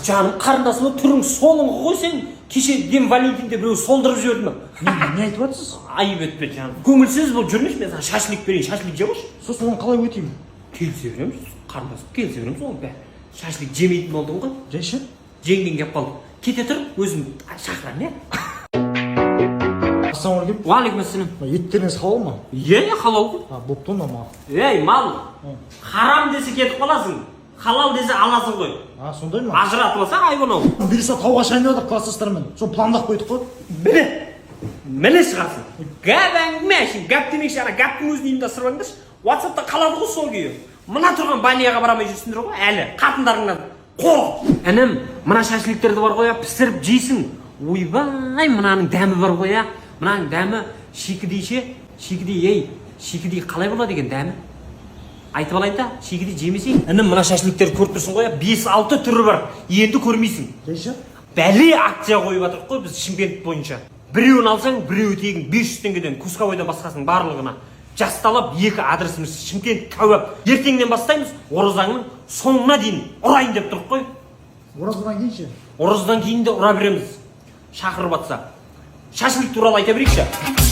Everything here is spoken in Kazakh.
Жаным қарындасым түрің солың ғой сен. Кеше дем Валентинде біреу солдырып жіберді ме? Не айтып жатсыз? Айып етпе жаным. Көңілсіз болып жүрмеші, мен саған шашлик берейін, шашлик жеп алшы. Сосын оны қалай өтеймін? Келісе береміз, қарындасым келісе береміз оған бәрі. Шашлик жемейтін болдың ғой. Жайшы? Жеңген кеп қалды. Кете тұр, өзім шақырам, не? Ассалаумағалейкум. Уағалейкумассалам. Еттеріңіз халал ма? Халал ғой. Бопты онда ма? Ей, мал. Харам десе кетіп қаласың. Халал десе аласың ғой. Сондай ма? Ажыратып алсаң айып анау. Бұйырса тауға шайнадық класстастармен. Сол пландап қойдық қой. Міне шығарсың. Гәп әңгіме әшін, гәп демекші ана гәптің өзін ұйымдастырып алыңдаршы. WhatsApp'та қалады ғой сол күйі. Мына тұрған баняға барамай жүрсіңдер ғой, әлі қатындарыңнан қор. Інім, мына шашликтерді бар ғой, пісіріп жейсің. Ойбай, мынаның дәмі бар ғой, мынаның дәмі шикідей ше, шикідей қалай болады деген дәмі? Айтып алайын да, шикідей жемесең. Інім, мына шашликтерді көріп тұрсың ғой, 5-6 түрі бар, енді көрмейсің. Жайшы? Бәле акция қойып жатырық қой біз Шымкент бойынша. Біреуін алсаң, біреуі тегін 500 теңгеден Кусковойдан басқасының барлығына. Жасталап 2 адресіміз Шымкент кәуап. Ертеңнен бастаймыз, оразаңның соңына дейін ұрайын деп тұрық қой. Оразадан кейін ше? Оразадан кейін де ұра береміз. Шақырып атса. Шашлик туралы айта берейікші.